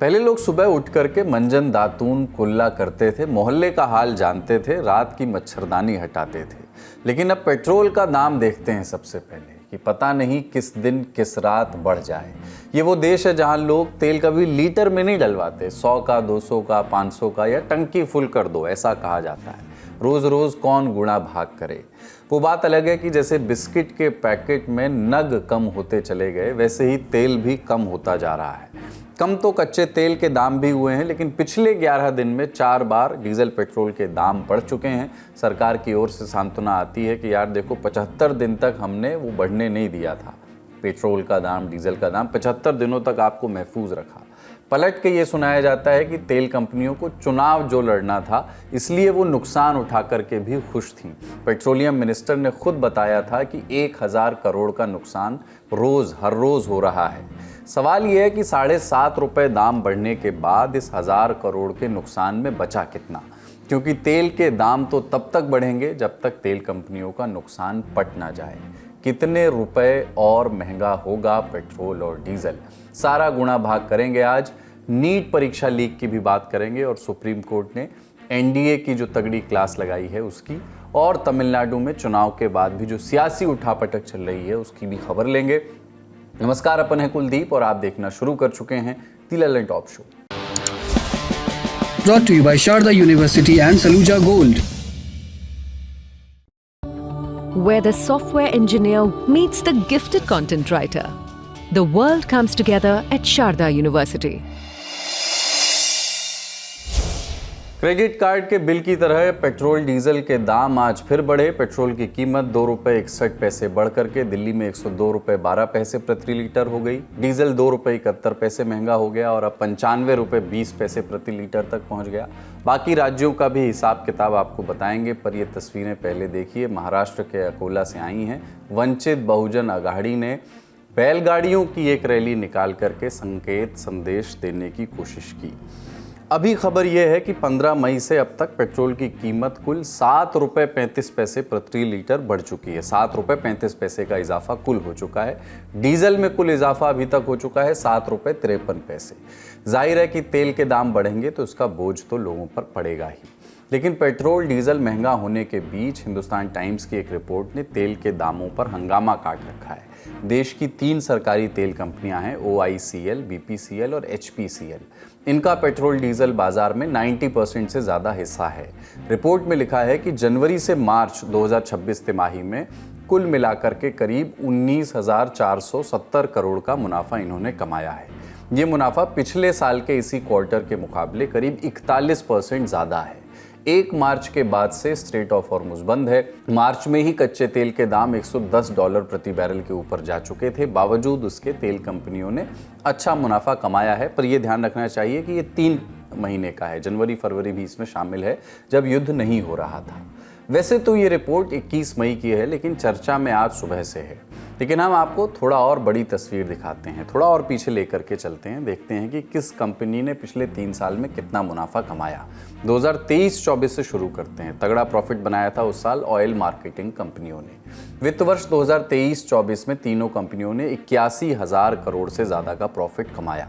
पहले लोग सुबह उठ करके मंजन दातून कुल्ला करते थे, मोहल्ले का हाल जानते थे, रात की मच्छरदानी हटाते थे। लेकिन अब पेट्रोल का दाम देखते हैं सबसे पहले कि पता नहीं किस दिन किस रात बढ़ जाए। ये वो देश है जहां लोग तेल कभी लीटर में नहीं डलवाते, 100 का, 200 का, 500 का या टंकी फुल कर दो ऐसा कहा जाता है। रोज रोज कौन गुणा भाग करे। वो बात अलग है कि जैसे बिस्किट के पैकेट में नग कम होते चले गए, वैसे ही तेल भी कम होता जा रहा है। कम तो कच्चे तेल के दाम भी हुए हैं, लेकिन पिछले 11 दिन में 4 बार डीजल पेट्रोल के दाम बढ़ चुके हैं। सरकार की ओर से सांत्वना आती है कि यार देखो, 75 दिन तक हमने वो बढ़ने नहीं दिया था। पेट्रोल का दाम, डीजल का दाम 75 दिनों तक आपको महफूज रखा। पलट के ये सुनाया जाता है कि तेल कंपनियों को चुनाव जो लड़ना था, इसलिए वो नुकसान उठा करके भी खुश थी। पेट्रोलियम मिनिस्टर ने खुद बताया था कि 1000 करोड़ का नुकसान हर रोज हो रहा है। सवाल यह है कि 7.5 रुपए दाम बढ़ने के बाद इस 1000 करोड़ के नुकसान में बचा कितना, क्योंकि तेल के दाम तो तब तक बढ़ेंगे जब तक तेल कंपनियों का नुकसान पट ना जाए। कितने रुपए और महंगा होगा पेट्रोल और डीजल, सारा गुणा भाग करेंगे आज। नीट परीक्षा लीक की भी बात करेंगे और सुप्रीम कोर्ट ने एनडीए की जो तगड़ी क्लास लगाई है उसकी, और तमिलनाडु में चुनाव के बाद भी जो सियासी उठापटक चल रही है उसकी भी खबर लेंगे। नमस्कार, अपन है कुलदीप और आप देखना शुरू कर चुके हैं the Lalan top show. Brought to you by Sharda University and Saluja Gold. Where the software engineer meets the gifted content writer. The world comes together at Sharda University. Credit card के बिल की तरह petrol diesel के दाम आज फिर बढ़े। Petrol की कीमत 2 रुपये 61 पैसे बढ़ करके दिल्ली में 102 रुपये 12 पैसे प्रति लीटर हो गई। डीजल 2 रुपये 71 पैसे महंगा हो गया और अब 95 रुपये 20 पैसे प्रति लीटर तक पहुंच गया। बाकी राज्यों का भी हिसाब किताब आपको बताएंगे, पर ये तस्वीरें पहले देखिए। महाराष्ट्र के अकोला से आई हैं। वंचित बहुजन अघाड़ी ने बैलगाड़ियों की एक रैली निकाल करके संदेश देने की कोशिश की। अभी खबर यह है कि 15 मई से अब तक पेट्रोल की कीमत कुल 7 रुपये 35 पैसे प्रति लीटर बढ़ चुकी है। 7 रुपये 35 पैसे का इजाफा कुल हो चुका है। डीजल में कुल इजाफा अभी तक हो चुका है 7 रुपये 53 पैसे। जाहिर है कि तेल के दाम बढ़ेंगे तो इसका बोझ तो लोगों पर पड़ेगा ही। लेकिन पेट्रोल डीजल महंगा होने के बीच हिंदुस्तान टाइम्स की एक रिपोर्ट ने तेल के दामों पर हंगामा काट रखा है। देश की 3 सरकारी तेल कंपनियां हैं, OICL, BPCL और HPCL। इनका पेट्रोल डीजल बाजार में 90% से ज़्यादा हिस्सा है। रिपोर्ट में लिखा है कि जनवरी से मार्च 2026 तिमाही में कुल मिलाकर के करीब 19,470 करोड़ का मुनाफा इन्होंने कमाया है। ये मुनाफा पिछले साल के इसी क्वार्टर के मुकाबले करीब 41% ज़्यादा है। 1 मार्च के बाद से स्ट्रेट ऑफ हॉर्मुज़ बंद है। मार्च में ही कच्चे तेल के दाम $110 प्रति बैरल के ऊपर जा चुके थे। बावजूद उसके तेल कंपनियों ने अच्छा मुनाफा कमाया है, पर यह ध्यान रखना चाहिए कि ये 3 महीने का है। जनवरी फरवरी भी इसमें शामिल है जब युद्ध नहीं हो रहा था। वैसे तो ये रिपोर्ट 21 मई की है, लेकिन चर्चा में आज सुबह से है। लेकिन हम आपको थोड़ा और बड़ी तस्वीर दिखाते हैं, थोड़ा और पीछे लेकर के चलते हैं, देखते हैं कि किस कंपनी ने पिछले 3 साल में कितना मुनाफा कमाया। 2023-24 से शुरू करते हैं। तगड़ा प्रॉफिट बनाया था उस साल ऑयल मार्केटिंग कंपनियों ने। वित्त वर्ष 2023-24 में तीनों कंपनियों ने 81,000 करोड़ से ज़्यादा का प्रॉफिट कमाया।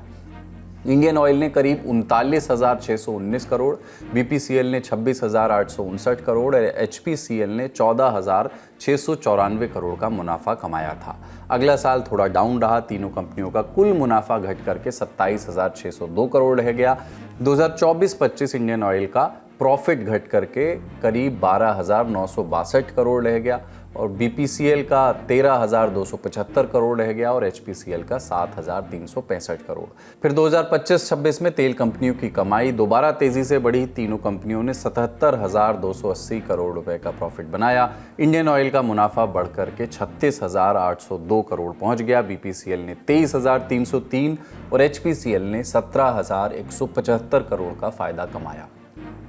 इंडियन ऑयल ने करीब 39,619 करोड़, BPCL ने 26,859 करोड़ और HPCL ने 14,694 करोड़ का मुनाफा कमाया था। अगला साल थोड़ा डाउन रहा। तीनों कंपनियों का कुल मुनाफा घट करके 27,602 करोड़ रह गया। 2024-25 इंडियन ऑयल का प्रॉफिट घट करके करीब 12,962 करोड़ रह गया और BPCL का 13,275 करोड़ रह गया और HPCL का 7,365 करोड़। फिर 2025-26 में तेल कंपनियों की कमाई दोबारा तेजी से बढ़ी। तीनों कंपनियों ने 77,280 करोड़ रुपए का प्रॉफिट बनाया। इंडियन ऑयल का मुनाफा बढ़कर के 36,802 करोड़ पहुंच गया। BPCL ने 23,303 और HPCL ने 17,175 करोड़ का फायदा कमाया।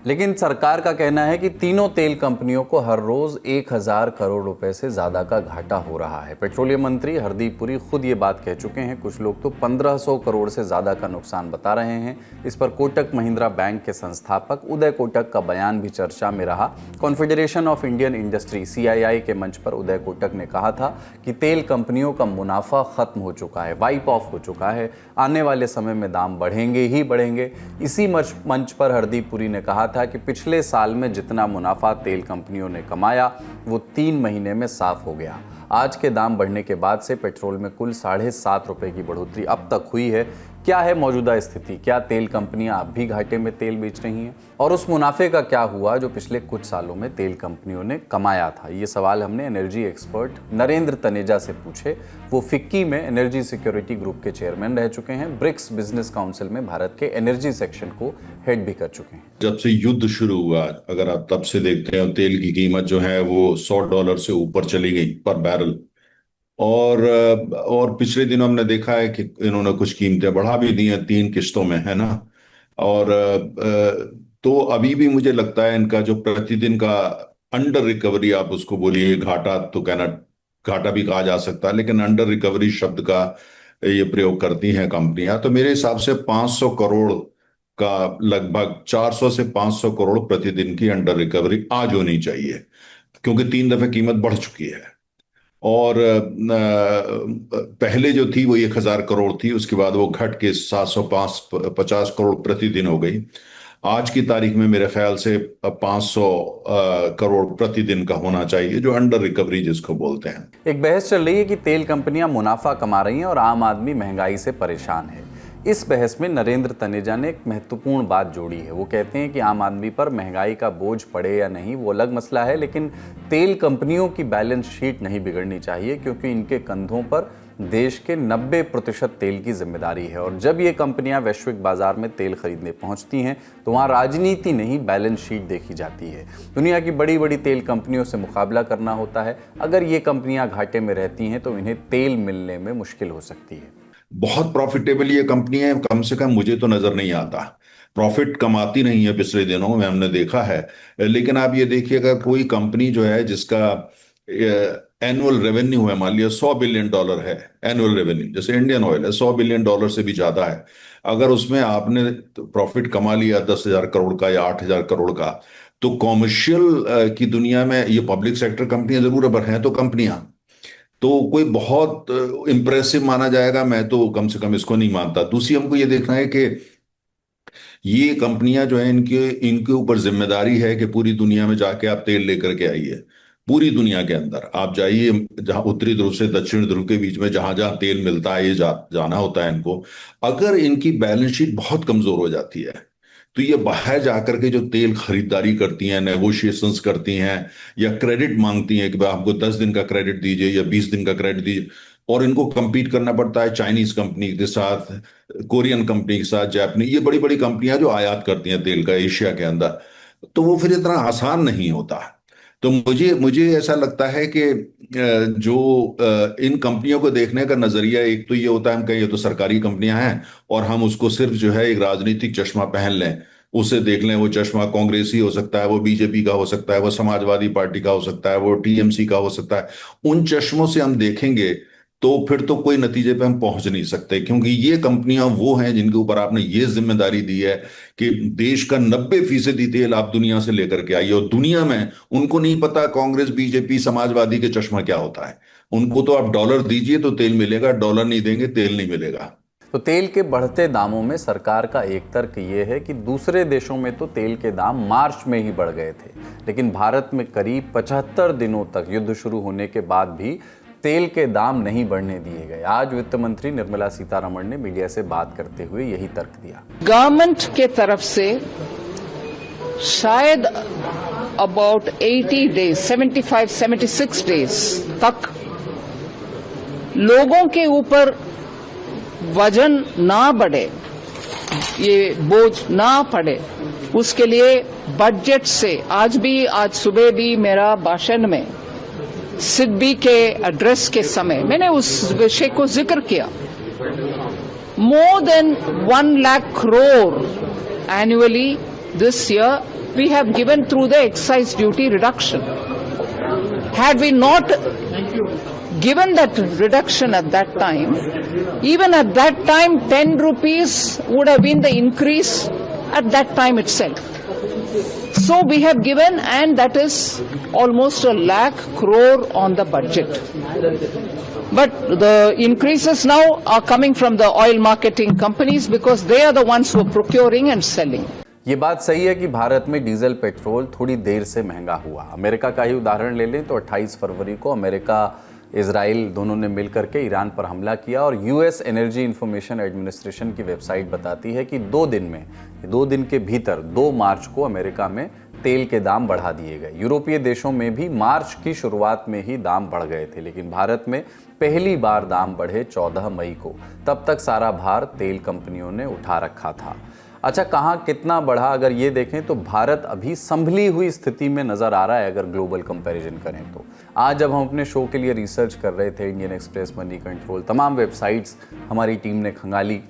लेकिन सरकार का कहना है कि तीनों तेल कंपनियों को हर रोज 1000 करोड़ रुपए से ज्यादा का घाटा हो रहा है। पेट्रोलियम मंत्री हरदीप पुरी खुद ये बात कह चुके हैं। कुछ लोग तो 1500 करोड़ से ज्यादा का नुकसान बता रहे हैं। इस पर कोटक महिंद्रा बैंक के संस्थापक उदय कोटक का बयान भी चर्चा में रहा। Confederation of Indian industry CII के मंच पर उदय कोटक ने कहा था कि तेल कंपनियों का मुनाफा खत्म हो चुका है, वाइप ऑफ हो चुका है, आने वाले समय में दाम बढ़ेंगे ही बढ़ेंगे। इसी मंच पर हरदीप पुरी ने कहा था कि पिछले साल में जितना मुनाफा तेल कंपनियों ने कमाया वो 3 महीने में साफ हो गया। आज के दाम बढ़ने के बाद से पेट्रोल में कुल 7.5 रुपए की बढ़ोतरी अब तक हुई है। क्या है मौजूदा स्थिति? क्या तेल कंपनियां अब भी घाटे में तेल बेच रही हैं? और उस मुनाफे का क्या हुआ जो पिछले कुछ सालों में तेल कंपनियों ने कमाया था? ये सवाल हमने एनर्जी एक्सपर्ट नरेंद्र तनेजा से पूछे। वो फिक्की में एनर्जी सिक्योरिटी ग्रुप के चेयरमैन रह चुके हैं। ब्रिक्स बिजनेस काउंसिल में भारत के एनर्जी सेक्शन को हेड भी कर चुके हैं। जब से युद्ध शुरू हुआ, अगर आप तब से देखते हैं, तेल की कीमत जो है वो $100 से ऊपर चली गई पर बैरल। और पिछले दिनों हमने देखा है कि इन्होंने कुछ कीमतें बढ़ा भी दी हैं 3 किस्तों में, है ना। और तो अभी भी मुझे लगता है इनका जो प्रतिदिन का अंडर रिकवरी, आप उसको बोलिए घाटा तो कहना, घाटा भी कहा जा सकता है, लेकिन अंडर रिकवरी शब्द का ये प्रयोग करती हैं कंपनियां। तो मेरे हिसाब से 500 करोड़ का लगभग 400 से 500 करोड़ प्रतिदिन की अंडर रिकवरी आज होनी चाहिए, क्योंकि 3 दफे कीमत बढ़ चुकी है। और पहले जो थी वो 1000 करोड़ थी, उसके बाद वो घट के 750 करोड़ प्रतिदिन हो गई। आज की तारीख में मेरे ख्याल से 500 करोड़ प्रतिदिन का होना चाहिए, जो अंडर रिकवरी जिसको बोलते हैं। एक बहस चल रही है कि तेल कंपनियां मुनाफा कमा रही हैं और आम आदमी महंगाई से परेशान है। इस बहस में नरेंद्र तनेजा ने एक महत्वपूर्ण बात जोड़ी है। वो कहते हैं कि आम आदमी पर महंगाई का बोझ पड़े या नहीं वो अलग मसला है, लेकिन तेल कंपनियों की बैलेंस शीट नहीं बिगड़नी चाहिए, क्योंकि इनके कंधों पर देश के 90% तेल की जिम्मेदारी है। और जब ये कंपनियां वैश्विक बाजार में तेल खरीदने पहुंचती हैं तो वहां राजनीति नहीं, बैलेंस शीट देखी जाती है। दुनिया की बड़ी बड़ी तेल कंपनियों से मुकाबला करना होता है। अगर ये कंपनियां घाटे में रहती हैं तो इन्हें तेल मिलने में मुश्किल हो सकती है। बहुत प्रॉफिटेबल ये कंपनी है, कम से कम मुझे तो नजर नहीं आता। प्रॉफिट कमाती नहीं है पिछले दिनों में, हमने देखा है। लेकिन आप ये देखिए, अगर कोई कंपनी जो है जिसका एनुअल रेवेन्यू है, मान लिया $100 बिलियन है एनुअल रेवेन्यू, जैसे इंडियन ऑयल है, $100 बिलियन से भी ज्यादा है। अगर उसमें आपने प्रॉफिट कमा लिया 10,000 करोड़ का या 8,000 करोड़ का, तो कॉमर्शियल की दुनिया में ये पब्लिक सेक्टर कंपनियां जरूर पर हैं, तो कंपनियां तो कोई बहुत इंप्रेसिव माना जाएगा, मैं तो कम से कम इसको नहीं मानता। दूसरी हमको ये देखना है कि ये कंपनियां जो है, इनके ऊपर जिम्मेदारी है कि पूरी दुनिया में जाके आप तेल लेकर के आइए। पूरी दुनिया के अंदर आप जाइए, जहां उत्तरी ध्रुव से दक्षिण ध्रुव के बीच में जहां जहां तेल मिलता है, ये जाना होता है इनको। अगर इनकी बैलेंस शीट बहुत कमजोर हो जाती है तो ये बाहर जाकर के जो तेल खरीदारी करती हैं, नेगोशिएशंस करती हैं या क्रेडिट मांगती हैं कि भाई आपको 10 दिन का क्रेडिट दीजिए या 20 दिन का क्रेडिट दीजिए, और इनको compete करना पड़ता है चाइनीज कंपनी के साथ, कोरियन कंपनी के साथ, जापानी, ये बड़ी बड़ी कंपनियां जो आयात करती हैं तेल का एशिया के अंदर, तो वो फिर इतना आसान नहीं होता। तो मुझे ऐसा लगता है कि जो इन कंपनियों को देखने का नजरिया एक तो ये होता है, हम कहें ये तो सरकारी कंपनियां हैं और हम उसको सिर्फ जो है एक राजनीतिक चश्मा पहन लें, उसे देख लें। वो चश्मा कांग्रेसी हो सकता है, वो बीजेपी का हो सकता है, वो समाजवादी पार्टी का हो सकता है, वो टीएमसी का हो सकता है। उन चश्मों से हम देखेंगे तो फिर तो कोई नतीजे पे हम पहुंच नहीं सकते, क्योंकि ये कंपनियां वो हैं जिनके ऊपर आपने ये जिम्मेदारी दी है कि देश का 90% तेल आप दुनिया से लेकर के आइए। और दुनिया में उनको नहीं पता कांग्रेस, बीजेपी, समाजवादी के चश्मा क्या होता है। उनको तो आप डॉलर दीजिए तो तेल मिलेगा, डॉलर नहीं देंगे तेल नहीं मिलेगा। तो तेल के बढ़ते दामों में सरकार का एक तर्क ये है कि दूसरे देशों में तो तेल के दाम मार्च में ही बढ़ गए थे, लेकिन भारत में करीब 75 दिनों तक युद्ध शुरू होने के बाद भी तेल के दाम नहीं बढ़ने दिए गए। आज वित्त मंत्री निर्मला सीतारमण ने मीडिया से बात करते हुए यही तर्क दिया। गवर्नमेंट के तरफ से शायद अबाउट 80 डेज, 75-76 डेज तक लोगों के ऊपर वजन ना बढ़े, ये बोझ ना पड़े, उसके लिए बजट से आज सुबह भी मेरा भाषण में सिडबी के एड्रेस के समय मैंने उस विषय को जिक्र किया। More than 1 lakh crore annually this year we have given through the excise duty reduction. Had we not given that reduction at that time, even at that time 10 rupees would have been the increase at that time itself. So we have given, and that is almost 1 lakh crore on the budget. But the increases now are coming from the oil marketing companies because they are the ones who are procuring and selling. ये बात सही है कि भारत में diesel petrol थोड़ी देर से महंगा हुआ। अमेरिका का ही उदाहरण ले लें तो 28 फरवरी को अमेरिका इजराइल दोनों ने मिलकर के ईरान पर हमला किया और यूएस एनर्जी इंफॉर्मेशन एडमिनिस्ट्रेशन की वेबसाइट बताती है कि 2 दिन के भीतर 2 मार्च को अमेरिका में तेल के दाम बढ़ा दिए गए। यूरोपीय देशों में भी मार्च की शुरुआत में ही दाम बढ़ गए थे, लेकिन भारत में पहली बार दाम बढ़े 14 मई को। तब तक सारा भार तेल कंपनियों ने उठा रखा था। अच्छा, कहाँ कितना बढ़ा अगर ये देखें तो भारत अभी संभली हुई स्थिति में नज़र आ रहा है अगर ग्लोबल कंपैरिजन करें तो। आज जब हम अपने शो के लिए रिसर्च कर रहे थे, इंडियन एक्सप्रेस, मनी कंट्रोल, तमाम वेबसाइट्स हमारी टीम ने खंगाली।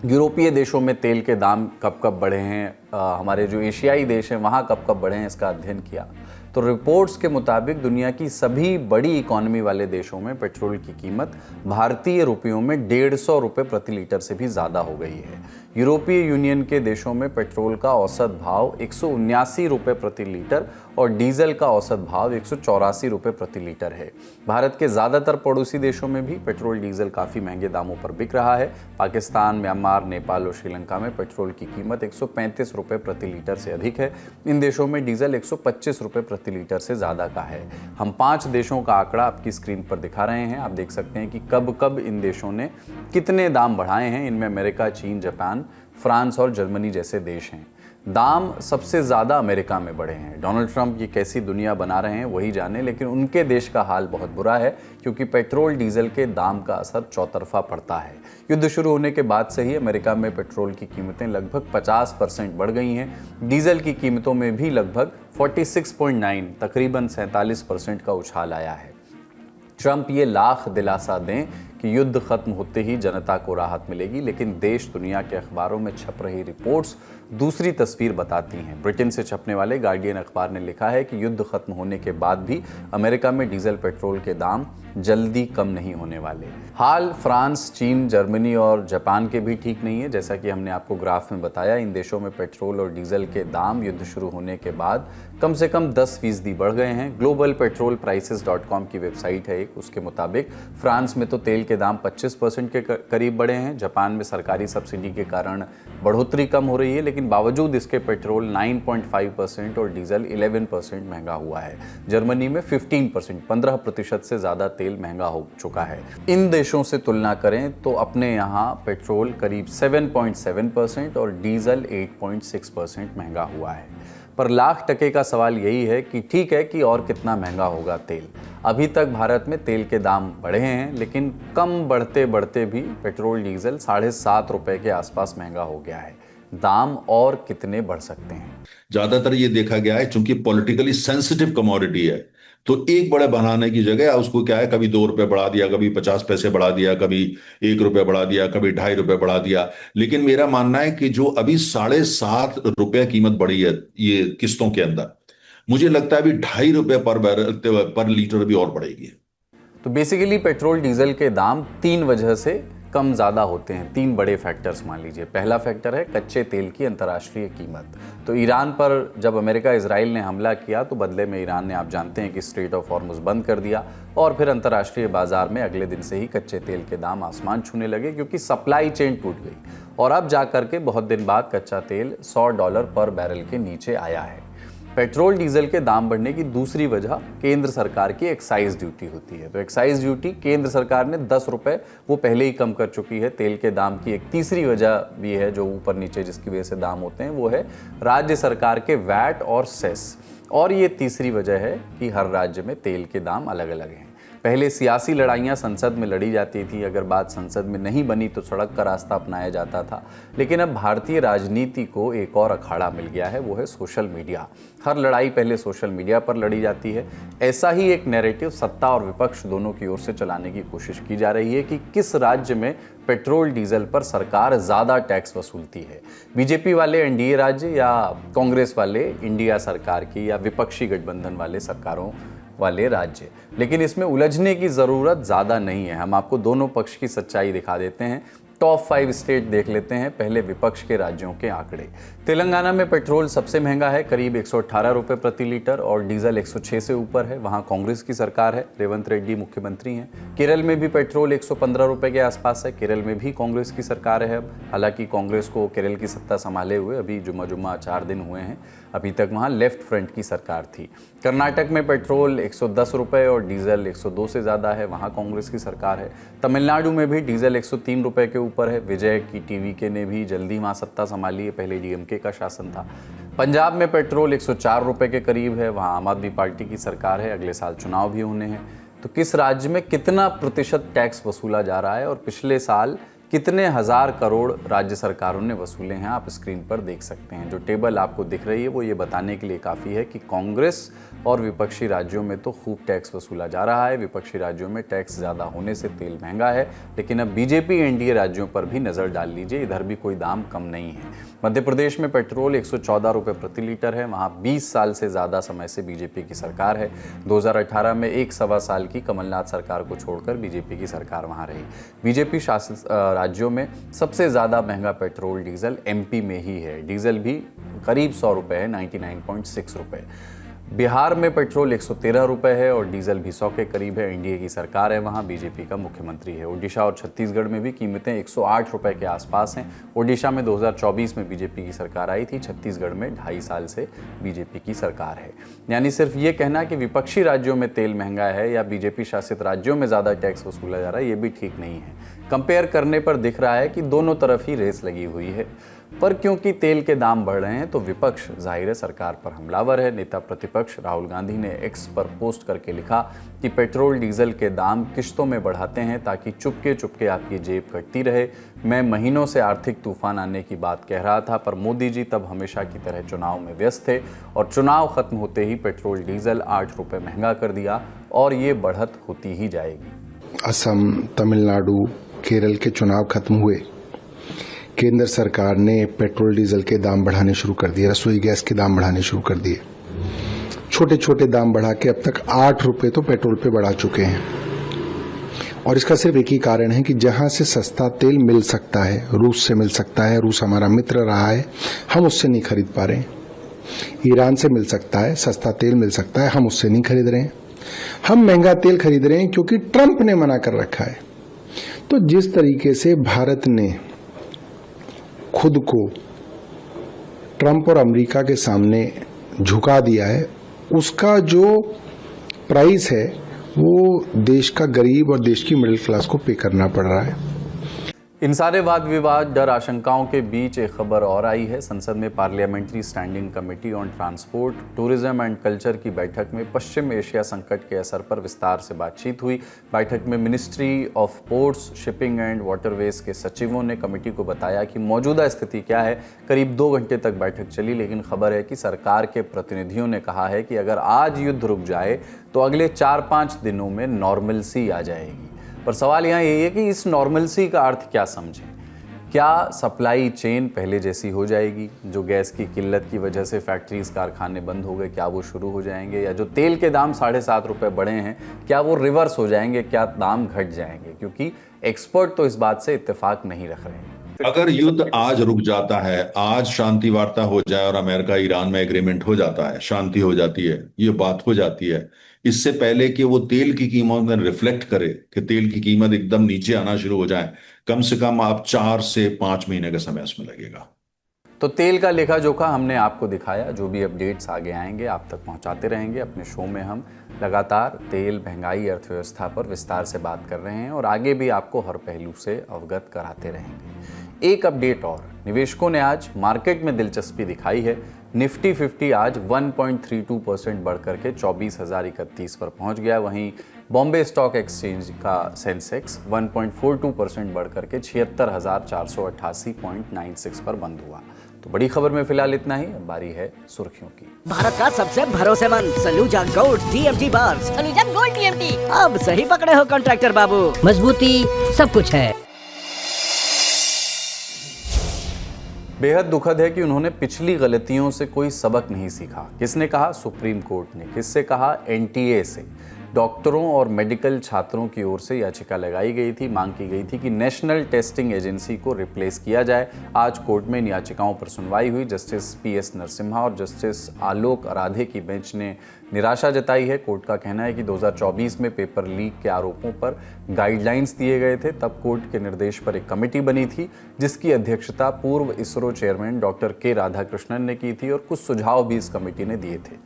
यूरोपीय देशों में तेल के दाम कब कब बढ़े हैं, हमारे जो एशियाई देश हैं वहाँ कब कब बढ़े हैं, इसका अध्ययन किया तो रिपोर्ट्स के मुताबिक दुनिया की सभी बड़ी इकोनॉमी वाले देशों में पेट्रोल की कीमत भारतीय रुपयों में 150 रुपये प्रति लीटर से भी ज़्यादा हो गई है। यूरोपीय यूनियन के देशों में पेट्रोल का औसत भाव 179 रुपये प्रति लीटर और डीजल का औसत भाव 184 रुपये प्रति लीटर है। भारत के ज़्यादातर पड़ोसी देशों में भी पेट्रोल डीजल काफ़ी महंगे दामों पर बिक रहा है। पाकिस्तान, म्यांमार, नेपाल और श्रीलंका में पेट्रोल की कीमत 135 रुपये प्रति लीटर से अधिक है। इन देशों में डीजल 125 रुपये प्रति लीटर से ज़्यादा का है। हम 5 देशों का आंकड़ा आपकी स्क्रीन पर दिखा रहे हैं। आप देख सकते हैं कि कब कब इन देशों ने कितने दाम बढ़ाए हैं। इनमें अमेरिका, चीन, जापान, फ्रांस और जर्मनी जैसे देश हैं। दाम सबसे ज़्यादा अमेरिका में बढ़े हैं। डोनाल्ड ट्रंप ये कैसी दुनिया बना रहे हैं वही जाने, लेकिन उनके देश का हाल बहुत बुरा है क्योंकि पेट्रोल डीजल के दाम का असर चौतरफा पड़ता है। युद्ध शुरू होने के बाद से ही अमेरिका में पेट्रोल की कीमतें लगभग 50% बढ़ गई हैं। डीजल की कीमतों में भी लगभग 46.9 तकरीबन 47% का उछाल आया है। ट्रंप ये लाख दिलासा दें कि युद्ध खत्म होते ही जनता को राहत मिलेगी, लेकिन देश दुनिया के अखबारों में छप रही रिपोर्ट्स दूसरी तस्वीर बताती हैं। ब्रिटेन से छपने वाले गार्डियन अखबार ने लिखा है कि युद्ध खत्म होने के बाद भी अमेरिका में डीजल पेट्रोल के दाम जल्दी कम नहीं होने वाले। हाल फ्रांस, चीन, जर्मनी और जापान के भी ठीक नहीं है। जैसा कि हमने आपको ग्राफ में बताया, इन देशों में पेट्रोल और डीजल के दाम युद्ध शुरू होने के बाद कम से कम 10% बढ़ गए हैं। ग्लोबल पेट्रोल प्राइसेस.com की वेबसाइट है एक, उसके मुताबिक फ्रांस में तो तेल के दाम 25% के करीब बढ़े हैं। जापान में सरकारी सब्सिडी के कारण बढ़ोतरी कम हो रही है, लेकिन बावजूद इसके पेट्रोल 9.5% और डीजल 11% महंगा हुआ है। जर्मनी में 15% से ज़्यादा तेल महंगा हो चुका है। इन देशों से तुलना करें तो अपने यहाँ पेट्रोल करीब 7.7% और डीजल 8.6% महंगा हुआ है। पर लाख टके का सवाल यही है कि ठीक है कि और कितना महंगा होगा तेल। अभी तक भारत में तेल के दाम बढ़े हैं, लेकिन कम बढ़ते बढ़ते भी पेट्रोल डीजल 7.5 रुपए के आसपास महंगा हो गया है। दाम और कितने बढ़ सकते हैं? ज्यादातर ये देखा गया है, चूंकि पॉलिटिकली सेंसिटिव कमोडिटी है, तो एक बड़े बढ़ाने की जगह उसको क्या है, कभी 2 रुपए बढ़ा दिया, कभी 50 पैसे बढ़ा दिया, कभी 1 रुपए बढ़ा दिया, कभी 2.5 रुपए बढ़ा दिया। लेकिन मेरा मानना है कि जो अभी 7.5 रुपए कीमत बढ़ी है ये किस्तों के अंदर, मुझे लगता है अभी 2.5 रुपए पर लीटर भी और बढ़ेगी। तो बेसिकली पेट्रोल डीजल के दाम 3 वजह से कम ज़्यादा होते हैं। 3 बड़े फैक्टर्स मान लीजिए। पहला फैक्टर है कच्चे तेल की अंतर्राष्ट्रीय कीमत। तो ईरान पर जब अमेरिका इजराइल ने हमला किया तो बदले में ईरान ने, आप जानते हैं कि स्ट्रेट ऑफ हॉर्मुज़ बंद कर दिया और फिर अंतर्राष्ट्रीय बाजार में अगले दिन से ही कच्चे तेल के दाम आसमान छूने लगे क्योंकि सप्लाई चेन टूट गई। और अब जा कर के बहुत दिन बाद कच्चा तेल $100 पर बैरल के नीचे आया है। पेट्रोल डीजल के दाम बढ़ने की दूसरी वजह केंद्र सरकार की एक्साइज ड्यूटी होती है। तो एक्साइज ड्यूटी केंद्र सरकार ने 10 रुपए वो पहले ही कम कर चुकी है। तेल के दाम की एक तीसरी वजह भी है जो ऊपर नीचे जिसकी वजह से दाम होते हैं, वो है राज्य सरकार के वैट और सेस। और ये तीसरी वजह है कि हर राज्य में तेल के दाम अलग अलग हैं। पहले सियासी लड़ाइयाँ संसद में लड़ी जाती थी, अगर बात संसद में नहीं बनी तो सड़क का रास्ता अपनाया जाता था। लेकिन अब भारतीय राजनीति को एक और अखाड़ा मिल गया है, वो है सोशल मीडिया। हर लड़ाई पहले सोशल मीडिया पर लड़ी जाती है। ऐसा ही एक नैरेटिव सत्ता और विपक्ष दोनों की ओर से चलाने की कोशिश की जा रही है कि किस राज्य में पेट्रोल डीजल पर सरकार ज़्यादा टैक्स वसूलती है, बीजेपी वाले एनडीए राज्य या कांग्रेस वाले इंडिया सरकार की या विपक्षी गठबंधन वाले सरकारों वाले राज्य। लेकिन इसमें उलझने की ज़रूरत ज़्यादा नहीं है। हम आपको दोनों पक्ष की सच्चाई दिखा देते हैं। टॉप 5 स्टेट देख लेते हैं। पहले विपक्ष के राज्यों के आंकड़े। तेलंगाना में पेट्रोल सबसे महंगा है, करीब 118 रुपये प्रति लीटर, और डीजल 106 से ऊपर है। वहाँ कांग्रेस की सरकार है, रेवंत रेड्डी मुख्यमंत्री हैं। केरल में भी पेट्रोल 115 रुपये के आसपास है, केरल में भी कांग्रेस की सरकार है। अब हालांकि कांग्रेस को केरल की सत्ता संभाले हुए अभी जुम्मा 4 दिन हुए हैं, अभी तक वहाँ लेफ्ट फ्रंट की सरकार थी। कर्नाटक में पेट्रोल 110 रुपये और डीजल 102 से ज़्यादा है, वहाँ कांग्रेस की सरकार है। तमिलनाडु में भी डीजल 103 रुपये के ऊपर है। विजय की टीवीके ने भी जल्दी वहाँ सत्ता संभाली है, पहले डीएमके का शासन था। पंजाब में पेट्रोल 104 रुपये के करीब है, वहाँ आम आदमी पार्टी की सरकार है, अगले साल चुनाव भी होने हैं। तो किस राज्य में कितना प्रतिशत टैक्स वसूला जा रहा है और पिछले साल कितने हज़ार करोड़ राज्य सरकारों ने वसूले हैं, आप स्क्रीन पर देख सकते हैं। जो टेबल आपको दिख रही है वो ये बताने के लिए काफ़ी है कि कांग्रेस और विपक्षी राज्यों में तो खूब टैक्स वसूला जा रहा है। विपक्षी राज्यों में टैक्स ज़्यादा होने से तेल महंगा है। लेकिन अब बीजेपी एनडीए राज्यों पर भी नज़र डाल लीजिए, इधर भी कोई दाम कम नहीं है। मध्य प्रदेश में पेट्रोल 114 रुपये प्रति लीटर है, वहाँ 20 साल से ज़्यादा समय से बीजेपी की सरकार है। 2018 में 1.25 साल की कमलनाथ सरकार को छोड़कर बीजेपी की सरकार वहाँ रही। बीजेपी शासित राज्यों में सबसे ज़्यादा महंगा पेट्रोल डीजल एमपी में ही है। डीजल भी करीब 100 रुपये है, 99.6 रुपये। बिहार में पेट्रोल 113 रुपये है और डीजल भी 100 के करीब है। एनडीए की सरकार है, वहाँ बीजेपी का मुख्यमंत्री है। ओडिशा और छत्तीसगढ़ में भी कीमतें 108 रुपये के आसपास हैं। ओडिशा में 2024 में बीजेपी की सरकार आई थी, छत्तीसगढ़ में 2.5 साल से बीजेपी की सरकार है। यानी सिर्फ ये कहना कि विपक्षी राज्यों में तेल महंगा है या बीजेपी शासित राज्यों में ज़्यादा टैक्स वसूला जा रहा है, ये भी ठीक नहीं है। कंपेयर करने पर दिख रहा है कि दोनों तरफ ही रेस लगी हुई है। पर क्योंकि तेल के दाम बढ़ रहे हैं तो विपक्ष जाहिर है सरकार पर हमलावर है। नेता प्रतिपक्ष राहुल गांधी ने एक्स पर पोस्ट करके लिखा कि पेट्रोल डीजल के दाम किश्तों में बढ़ाते हैं ताकि चुपके चुपके आपकी जेब कटती रहे। मैं महीनों से आर्थिक तूफान आने की बात कह रहा था, पर मोदी जी तब हमेशा की तरह चुनाव में व्यस्त थे और चुनाव खत्म होते ही पेट्रोल डीजल 8 रुपये महंगा कर दिया और ये बढ़त होती ही जाएगी। असम, तमिलनाडु, केरल के चुनाव खत्म हुए, केंद्र सरकार ने पेट्रोल डीजल के दाम बढ़ाने शुरू कर दिए, रसोई गैस के दाम बढ़ाने शुरू कर दिए। छोटे छोटे दाम बढ़ा के अब तक 8 रुपये तो पेट्रोल पे बढ़ा चुके हैं। और इसका सिर्फ एक ही कारण है कि जहां से सस्ता तेल मिल सकता है, रूस से मिल सकता है, रूस हमारा मित्र रहा है, हम उससे नहीं खरीद पा रहे हैं। ईरान से मिल सकता है, सस्ता तेल मिल सकता है, हम उससे नहीं खरीद रहे हैं। हम महंगा तेल खरीद रहे हैं क्योंकि ट्रंप ने मना कर रखा है। तो जिस तरीके से भारत ने खुद को ट्रंप और अमेरिका के सामने झुका दिया है, उसका जो प्राइस है वो देश का गरीब और देश की मिडिल क्लास को पे करना पड़ रहा है। इन सारे वाद विवाद, डर, आशंकाओं के बीच एक खबर और आई है। संसद में parliamentary standing committee on transport, tourism and culture की बैठक में पश्चिम एशिया संकट के असर पर विस्तार से बातचीत हुई। बैठक में ministry of ports, shipping and waterways के सचिवों ने कमेटी को बताया कि मौजूदा स्थिति क्या है। करीब 2 घंटे तक बैठक चली, लेकिन खबर है कि सरकार के प्रतिनिधियों ने कहा है कि अगर आज युद्ध रुक जाए तो अगले 4-5 दिनों में नॉर्मलसी आ जाएगी। पर सवाल यहाँ यही है कि इस नॉर्मलसी का अर्थ क्या समझें। क्या सप्लाई चेन पहले जैसी हो जाएगी? जो गैस की किल्लत की वजह से फैक्ट्रीज, कारखाने बंद हो गए, क्या वो शुरू हो जाएंगे? या जो तेल के दाम 7.5 रुपये बढ़े हैं, क्या वो रिवर्स हो जाएंगे? क्या दाम घट जाएंगे? क्योंकि एक्सपर्ट तो इस बात से इत्तेफाक नहीं रख रहे हैं। अगर युद्ध आज रुक जाता है, आज शांति वार्ता हो जाए और अमेरिका ईरान में एग्रीमेंट हो जाता है, शांति हो जाती है, ये बात हो जाती है, इससे पहले कि वो तेल की कीमत में रिफ्लेक्ट करे, कि तेल की कीमत एकदम नीचे आना शुरू हो जाए, कम से कम आप 4 से 5 महीने का समय उसमें लगेगा। तो तेल का लेखा जोखा हमने आपको दिखाया। जो भी अपडेट्स आगे आएंगे आप तक पहुंचाते रहेंगे। अपने शो में हम लगातार तेल, महंगाई, अर्थव्यवस्था पर विस्तार से बात कर रहे हैं और आगे भी आपको हर पहलू से अवगत कराते रहेंगे। एक अपडेट और, निवेशकों ने आज मार्केट में दिलचस्पी दिखाई है। निफ्टी 50 आज 1.32% बढ़ करके 24,031 पर पहुंच गया। वहीं बॉम्बे स्टॉक एक्सचेंज का सेंसेक्स 1.42% बढ़ करके 76,488.96 पर बंद हुआ। तो बड़ी खबर में फिलहाल इतना ही। अब बारी है सुर्खियों की। भारत का सबसे भरोसेमंद Saluja gold TMT bars. Saluja gold TMT। अब सही पकड़े हो कॉन्ट्रैक्टर बाबू, मजबूती सब कुछ है। बेहद दुखद है कि उन्होंने पिछली गलतियों से कोई सबक नहीं सीखा। किसने कहा? सुप्रीम कोर्ट ने। किससे कहा? NTA से। डॉक्टरों और मेडिकल छात्रों की ओर से याचिका लगाई गई थी, मांग की गई थी कि नेशनल टेस्टिंग एजेंसी को रिप्लेस किया जाए। आज कोर्ट में इन याचिकाओं पर सुनवाई हुई। जस्टिस PS नरसिम्हा और जस्टिस आलोक आराधे की बेंच ने निराशा जताई है। कोर्ट का कहना है कि 2024 में पेपर लीक के आरोपों पर गाइडलाइंस दिए गए थे। तब कोर्ट के निर्देश पर एक कमेटी बनी थी जिसकी अध्यक्षता पूर्व ISRO chairman doctor K Radhakrishnan ने की थी और कुछ सुझाव भी इस कमेटी ने दिए थे।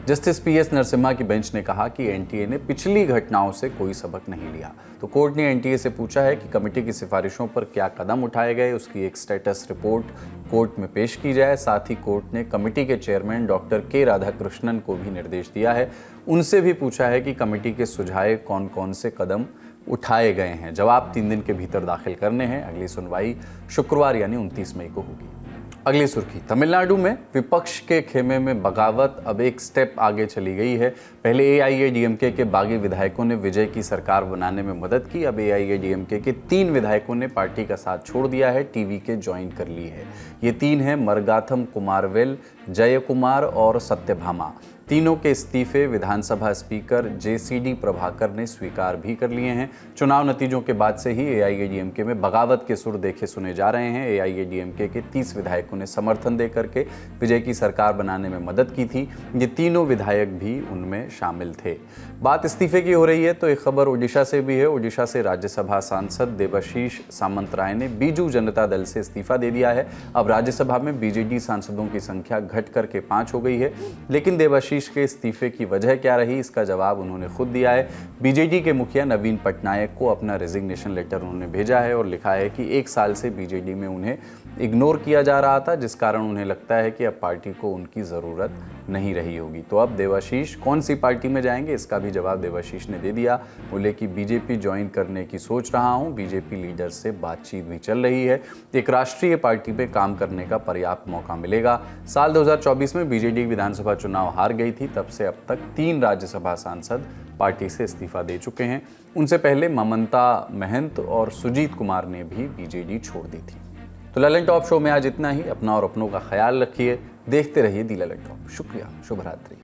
जस्टिस PS नरसिम्हा की बेंच ने कहा कि NTA ने पिछली घटनाओं से कोई सबक नहीं लिया। तो कोर्ट ने NTA से पूछा है कि कमेटी की सिफारिशों पर क्या कदम उठाए गए, उसकी एक स्टेटस रिपोर्ट कोर्ट में पेश की जाए। साथ ही कोर्ट ने कमेटी के चेयरमैन डॉक्टर K राधाकृष्णन को भी निर्देश दिया है, उनसे भी पूछा है कि कमेटी के सुझाए कौन कौन से कदम उठाए गए हैं। जवाब 3 दिन के भीतर दाखिल करने हैं। अगली सुनवाई शुक्रवार यानी 29 मई को होगी। अगली सुर्खी, तमिलनाडु में विपक्ष के खेमे में बगावत अब एक स्टेप आगे चली गई है। पहले AIADMK के बागी विधायकों ने विजय की सरकार बनाने में मदद की। अब AIADMK के 3 विधायकों ने पार्टी का साथ छोड़ दिया है, TVK ज्वाइन कर ली है। ये 3 हैं मरगाथम कुमारवेल, जयकुमार और सत्यभामा। तीनों के इस्तीफे विधानसभा स्पीकर JCD प्रभाकर ने स्वीकार भी कर लिए हैं। चुनाव नतीजों के बाद से ही AIADMK में बगावत के सुर देखे सुने जा रहे हैं। AIADMK के 30 विधायकों ने समर्थन दे करके विजय की सरकार बनाने में मदद की थी। ये तीनों विधायक भी उनमें शामिल थे। बात इस्तीफे की हो रही है तो एक खबर ओडिशा से भी है। ओडिशा से राज्यसभा सांसद देवाशीष सामंतराय ने बीजू जनता दल से इस्तीफा दे दिया है। अब राज्यसभा में BJD सांसदों की संख्या घट करके 5 हो गई है। लेकिन देवाशीष के इस्तीफे की वजह क्या रही, इसका जवाब उन्होंने खुद दिया है। BJD के मुखिया नवीन पटनायक को अपना रेजिग्नेशन लेटर उन्होंने भेजा है और लिखा है कि 1 साल से BJD में उन्हें इग्नोर किया जा रहा था, जिस कारण उन्हें लगता है कि अब पार्टी को उनकी ज़रूरत नहीं रही होगी। तो अब देवाशीष कौन सी पार्टी में जाएंगे, इसका भी जवाब देवाशीष ने दे दिया। बोले कि BJP ज्वाइन करने की सोच रहा हूँ, BJP लीडर से बातचीत भी चल रही है। एक राष्ट्रीय पार्टी में काम करने का पर्याप्त मौका मिलेगा। साल 2024 में BJD विधानसभा चुनाव हार गई थी। तब से अब तक 3 राज्यसभा सांसद पार्टी से इस्तीफा दे चुके हैं। उनसे पहले ममता महंत और सुजीत कुमार ने भी BJD छोड़ दी थी। तो ललन टॉप शो में आज इतना ही। अपना और अपनों का ख्याल रखिए। देखते रहिए दी ललन टॉप। शुक्रिया। शुभ रात्रि।